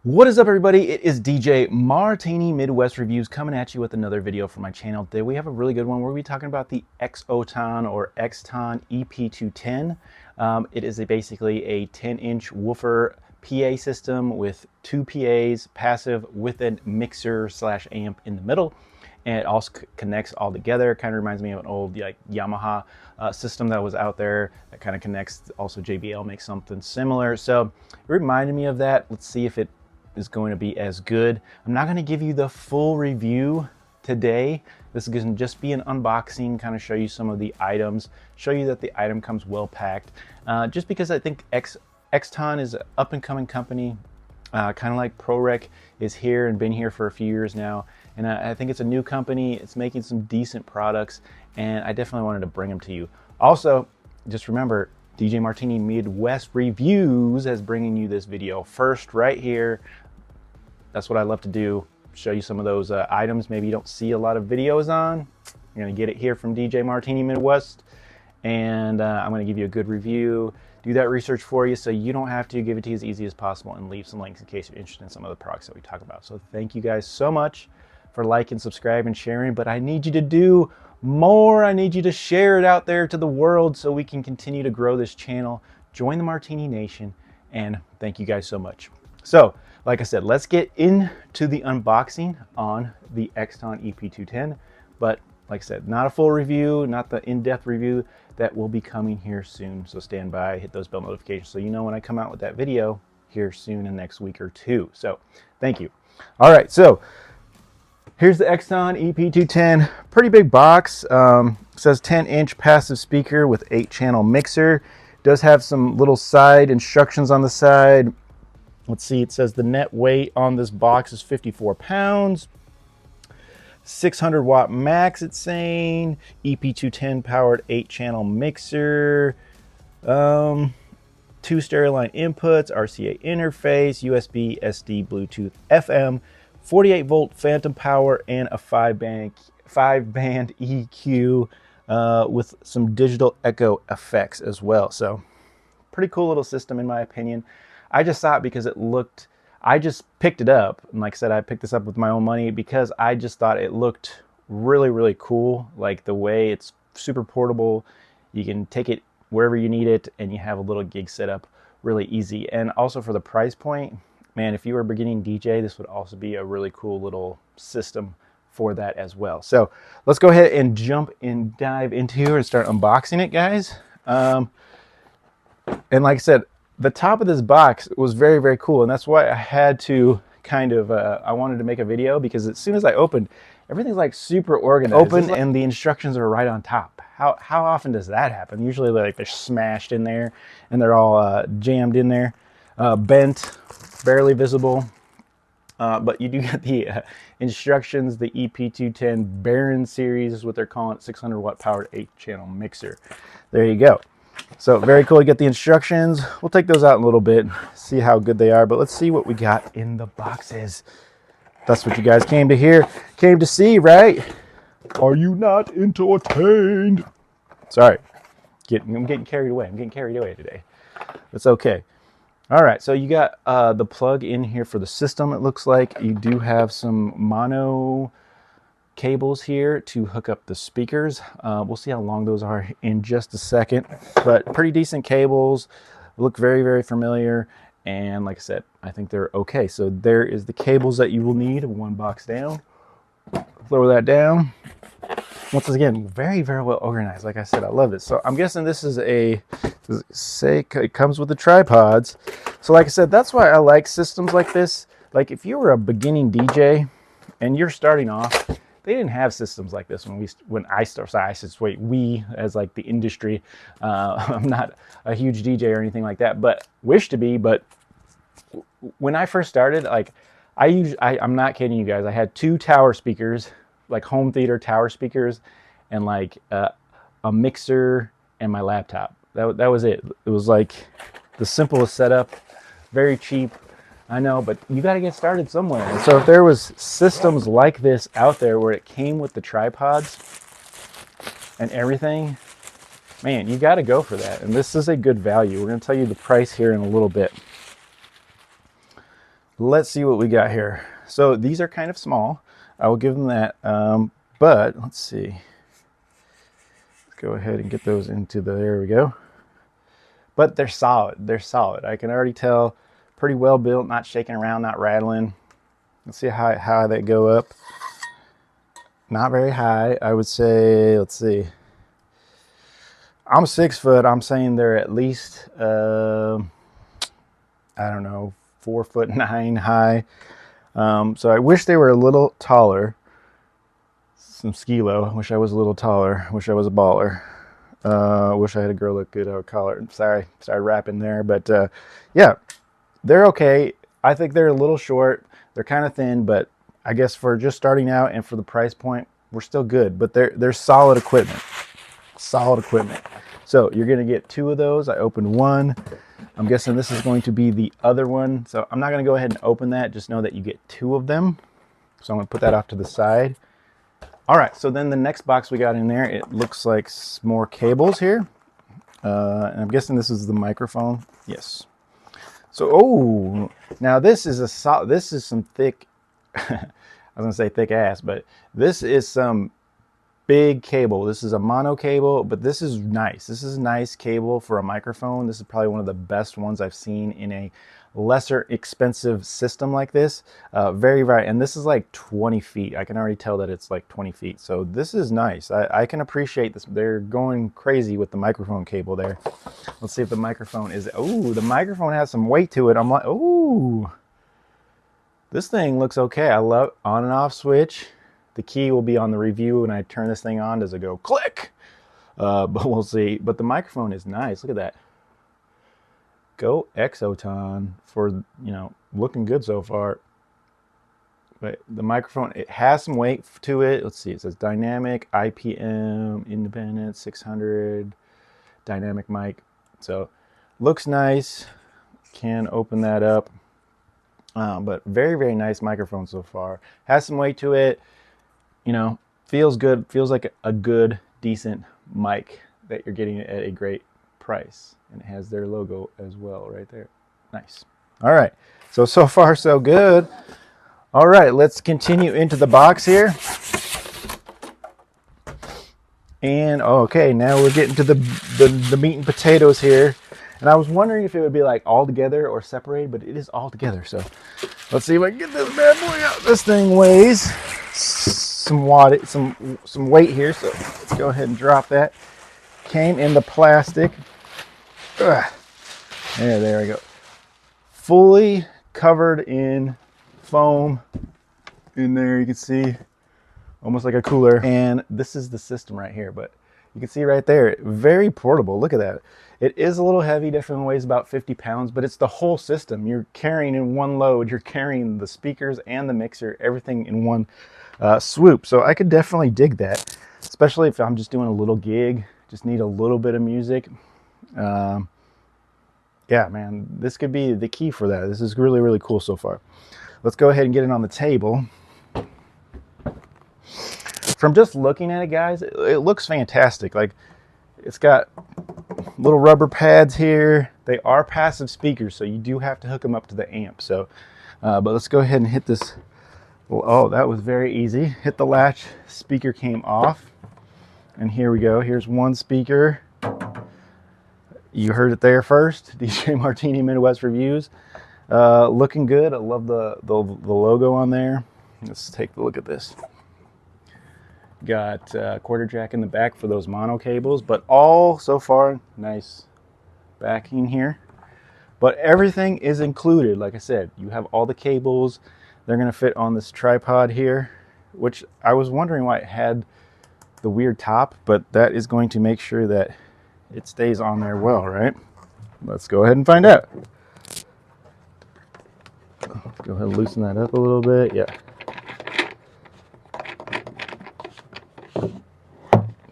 What is up, everybody? It is DJ Martini Midwest Reviews coming at you with another video for my channel. Today we have a really good one. We're going to be talking about the Exoton or Exoton EP-210. It is basically a 10-inch woofer PA system with two PAs, passive with a mixer slash amp in the middle. And it also connects all together. It kind of reminds me of an old Yamaha system that was out there that kind of connects. Also JBL makes something similar. So it reminded me of that. Let's see if it is going to be as good. I'm not going to give you the full review today. This is going to just be an unboxing, kind of show you some of the items, show you that the item comes well packed. Just because I think Exoton is an up and coming company, kind of like ProRec is here and been here for a few years now. And I think it's a new company. It's making some decent products, and I definitely wanted to bring them to you. Also, just remember, DJ Martini Midwest Reviews is bringing you this video first right here. That's what I love to do, show you some of those items maybe you don't see a lot of videos on. You're gonna get it here from DJ Martini Midwest, and I'm gonna give you a good review, do that research for you so you don't have to, give it to you as easy as possible, and leave some links in case you're interested in some of the products that we talk about. So thank you guys so much for liking, subscribing, and sharing, but I need you to do more. I need you to share it out there to the world so we can continue to grow this channel. Join the Martini Nation, and thank you guys so much. So, like I said, let's get into the unboxing on the Exoton EP-210. But like I said, not a full review, not the in-depth review. That will be coming here soon. So stand by, hit those bell notifications so you know when I come out with that video here soon in the next week or two. So thank you. All right, so here's the Exoton EP-210, pretty big box. Says 10-inch passive speaker with 8-channel mixer. Does have some little side instructions on the side. Let's see, it says the net weight on this box is 54 pounds. 600 watt max, it's saying. EP-210 powered 8-channel mixer. 2 stereo line inputs, RCA interface, USB, SD, Bluetooth, FM. 48 volt phantom power, and a 5-band EQ with some digital echo effects as well. So pretty cool little system in my opinion. I just saw it because it looked, I just picked it up, and like I said, I picked this up with my own money because I just thought it looked really cool. Like the way it's super portable, you can take it wherever you need it, and you have a little gig setup really easy. And also for the price point, man, if you were a beginning DJ, this would also be a really cool little system for that as well. So let's go ahead and jump and dive into here and start unboxing it, guys. And like I said, the top of this box was very cool, and that's why I had to kind of, I wanted to make a video, because as soon as I opened, everything's like super organized. And the instructions are right on top. How often does that happen? Usually they're smashed in there, and they're all jammed in there, bent, barely visible. But you do get the instructions. The EP-210 Baron series is what they're calling it, 600 watt powered 8-channel mixer. There you go. So very cool. You get the instructions. We'll take those out in a little bit, see how good they are, but let's see what we got in the boxes. That's what you guys came to see, right? Are you not entertained? Sorry, I'm getting carried away. I'm getting carried away today. It's okay. All right, so you got the plug in here for the system. It looks like you do have some mono cables here to hook up the speakers. We'll see how long those are in just a second, but pretty decent cables. Look very familiar, and like I said, I think they're okay. So there is the cables that you will need. One box down. Throw that down. Once again, very well organized. Like I said, I love it. So I'm guessing this is it comes with the tripods. So like I said, that's why I like systems like this. Like if you were a beginning DJ and you're starting off, they didn't have systems like this when I started. So I should wait, we as like the industry. I'm not a huge DJ or anything like that, but wish to be. But when I first started, like I'm not kidding you guys, I had 2 tower speakers, like home theater tower speakers, and like a mixer and my laptop. That was it. It was like the simplest setup, very cheap. I know, but you got to get started somewhere. And so if there was systems like this out there where it came with the tripods and everything, man, you got to go for that. And this is a good value. We're going to tell you the price here in a little bit. let's see what we got here. So these are kind of small. I will give them that. But let's see. Let's go ahead and get those into the, there we go. But they're solid. They're solid. I can already tell, pretty well built, not shaking around, not rattling. Let's see how high they go up. Not very high. I would say, let's see. I'm 6 foot. I'm saying they're at least, I don't know, 4'9" high. So I wish they were a little taller. Some skilo. I wish I was a little taller. I wish I was a baller. Wish I had a girl look good out collar. Sorry rapping there, but yeah, they're okay. I think they're a little short. They're kind of thin, but I guess for just starting out and for the price point, we're still good. But they're solid equipment. Solid equipment. So you're gonna get 2 of those. I opened one. I'm guessing this is going to be the other one. So I'm not gonna go ahead and open that. Just know that you get 2 of them. So I'm gonna put that off to the side. All right, so then the next box we got in there, it looks like more cables here. And I'm guessing this is the microphone. Yes. So, oh, now this is some thick, I was gonna say thick ass, but this is some big cable. This is a mono cable, but this is nice. This is a nice cable for a microphone. This is probably one of the best ones I've seen in a lesser expensive system like this. Very, and this is like 20 feet. I can already tell that it's like 20 feet. So this is nice. I can appreciate this. They're going crazy with the microphone cable there. Let's see if the microphone is, oh, the microphone has some weight to it. I'm like, oh, this thing looks okay. I love on and off switch. The key will be on the review when I turn this thing on. Does it go click? But we'll see. But the microphone is nice. Look at that. Go Exoton for, you know, looking good so far. But the microphone, it has some weight to it. Let's see. It says dynamic, IPM, independent, 600, dynamic mic. So looks nice. Can open that up. But very, very nice microphone so far. Has some weight to it. You know, feels good. Feels like a good, decent mic that you're getting at a great price. And it has their logo as well right there. Nice. All right. So far, so good. All right. Let's continue into the box here. And okay, now we're getting to the meat and potatoes here. And I was wondering if it would be like all together or separated, but it is all together. So let's see if I can get this bad boy out. This thing weighs some weight here. So let's go ahead and drop that. Came in the plastic. Ugh. There we go. Fully covered in foam. In there you can see almost like a cooler. And this is the system right here, but you can see right there, very portable. Look at that. It is a little heavy, definitely weighs about 50 pounds, but it's the whole system. You're carrying in one load. You're carrying the speakers and the mixer, everything in one swoop. So I could definitely dig that, especially if I'm just doing a little gig, just need a little bit of music. Yeah, man, this could be the key for that. This is really, really cool so far. Let's go ahead and get it on the table. From just looking at it, guys, it looks fantastic. Like, it's got little rubber pads here. They are passive speakers, so you do have to hook them up to the amp. So, but let's go ahead and hit this. Oh, that was very easy. Hit the latch, speaker came off. And here we go. Here's one speaker. You heard it there first. DJ Martini Midwest Reviews. Looking good. I love the logo on there. Let's take a look at this. Got quarter jack in the back for those mono cables, but all so far nice backing here. But everything is included. Like I said, you have all the cables. They're going to fit on this tripod here, which I was wondering why it had the weird top, but that is going to make sure that it stays on there well, right? Let's go ahead and find out. Let's go ahead and loosen that up a little bit. Yeah.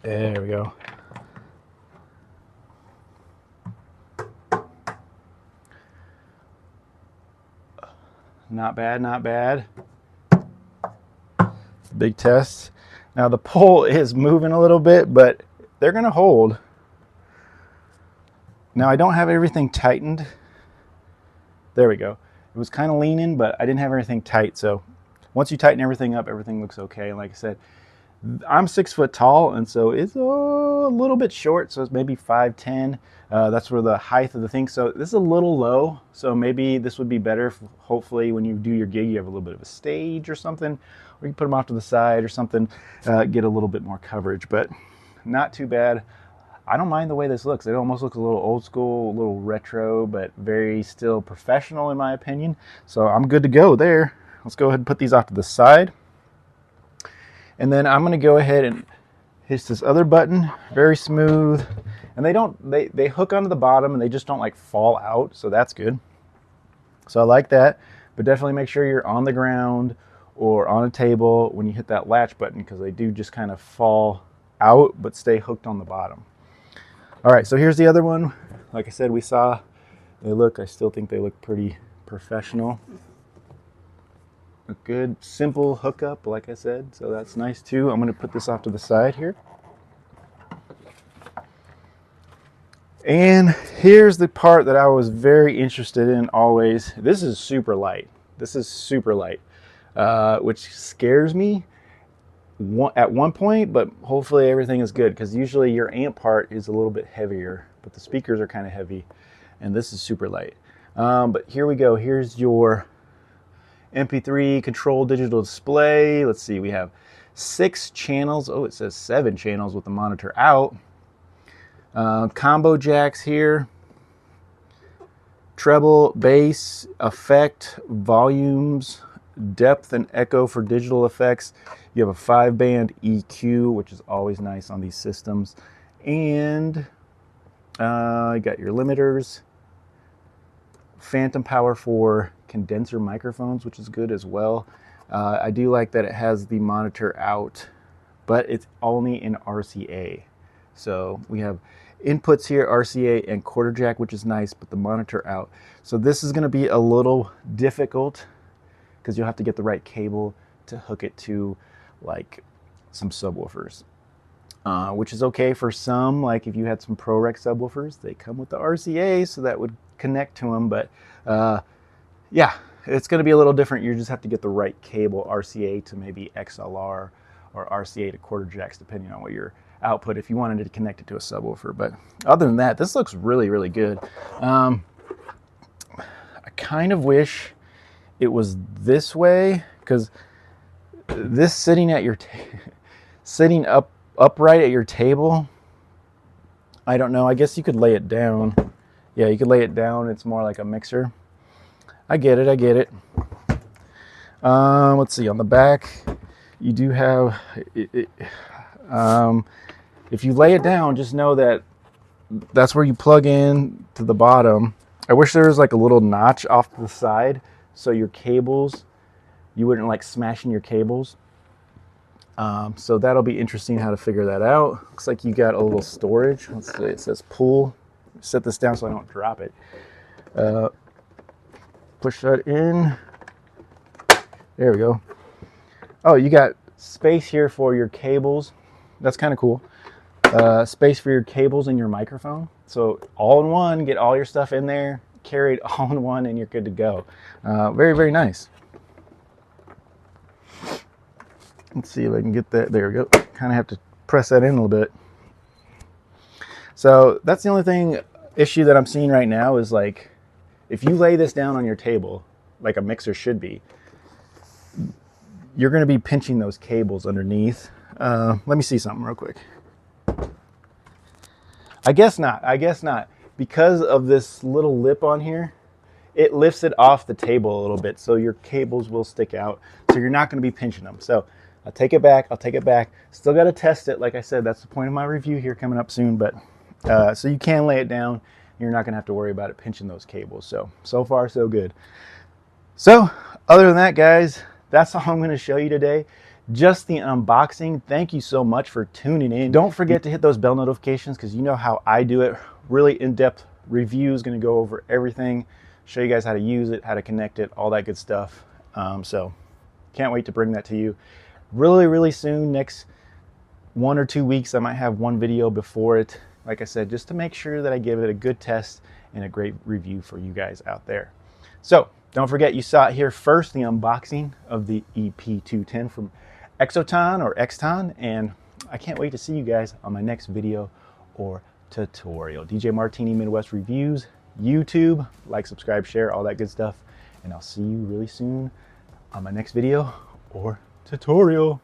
There we go. Not bad, not bad. Big test. Now the pole is moving a little bit, but they're gonna hold. Now I don't have everything tightened. There we go. was kind of leaning, but I didn't have everything tight. So once you tighten everything up, everything looks okay. And like I said, I'm 6 foot tall, and so it's a little bit short, so it's maybe 5'10". That's where the height of the thing. So this is a little low, so maybe this would be better if, hopefully, when you do your gig, you have a little bit of a stage or something, or you put them off to the side or something, get a little bit more coverage, but not too bad. I don't mind the way this looks. It almost looks a little old school, a little retro, but very still professional in my opinion. So I'm good to go there. Let's go ahead and put these off to the side. And then I'm going to go ahead and hit this other button, very smooth. And they hook onto the bottom and they just don't like fall out, so that's good. So I like that, but definitely make sure you're on the ground or on a table when you hit that latch button, because they do just kind of fall out but stay hooked on the bottom. All right, so here's the other one. Like I said, I still think they look pretty professional. A good simple hookup, like I said, so that's nice too. I'm going to put this off to the side here. And here's the part that I was very interested in always. This is super light. Which scares me at one point, but hopefully everything is good, because usually your amp part is a little bit heavier, but the speakers are kind of heavy, and this is super light. But here we go. Here's your MP3 control digital display. Let's see, we have 6 channels. Oh, it says 7 channels with the monitor out. Combo jacks here. Treble, bass, effect, volumes, depth and echo for digital effects. You have a 5-band EQ, which is always nice on these systems. And you got your limiters. Phantom power for condenser microphones, which is good as well. I do like that it has the monitor out, but it's only in RCA. So we have inputs here, RCA and quarter jack, which is nice, but the monitor out. So this is going to be a little difficult because you'll have to get the right cable to hook it to like some subwoofers, which is okay for some. Like if you had some ProRec subwoofers, they come with the RCA, so that would connect to them. But yeah, it's going to be a little different. You just have to get the right cable, RCA to maybe XLR or RCA to quarter jacks, depending on what your output, if you wanted to connect it to a subwoofer. But other than that, this looks really, really good. I kind of wish it was this way, because this sitting at your sitting upright at your table, I don't know. I guess you could lay it down. Yeah, you could lay it down. It's more like a mixer. I get it. Let's see, on the back, you do have if you lay it down, just know that that's where you plug in to the bottom. I wish there was like a little notch off to the side, so your cables, you wouldn't like smashing your cables. So that'll be interesting how to figure that out. Looks like you got a little storage. Let's see, it says pull. Set this down so I don't drop it. Push that in. There we go. Oh, you got space here for your cables. That's kind of cool. Space for your cables and your microphone. So all in one, get all your stuff in there, carry it all in one, and you're good to go. Very, very nice. Let's see if I can get that. There we go. Kind of have to press that in a little bit. So that's the only issue that I'm seeing right now is like, if you lay this down on your table, like a mixer should be, you're going to be pinching those cables underneath. Let me see something real quick. I guess not. Because of this little lip on here, it lifts it off the table a little bit, so your cables will stick out. So you're not going to be pinching them. So I'll take it back. Still got to test it. Like I said, that's the point of my review here coming up soon. But so you can lay it down. You're not going to have to worry about it pinching those cables. So far, so good. So other than that, guys, that's all I'm going to show you today. Just the unboxing. Thank you so much for tuning in. Don't forget to hit those bell notifications, because you know how I do it. Really in-depth reviews, going to go over everything, show you guys how to use it, how to connect it, all that good stuff. So can't wait to bring that to you really, really soon. Next 1 or 2 weeks, I might have one video before it. Like I said, just to make sure that I give it a good test and a great review for you guys out there. So Don't forget, you saw it here first, the unboxing of the EP-210 from Exoton or Exton, and I can't wait to see you guys on my next video or tutorial. DJ Martini Midwest Reviews, YouTube, like, subscribe, share, all that good stuff, and I'll see you really soon on my next video or tutorial.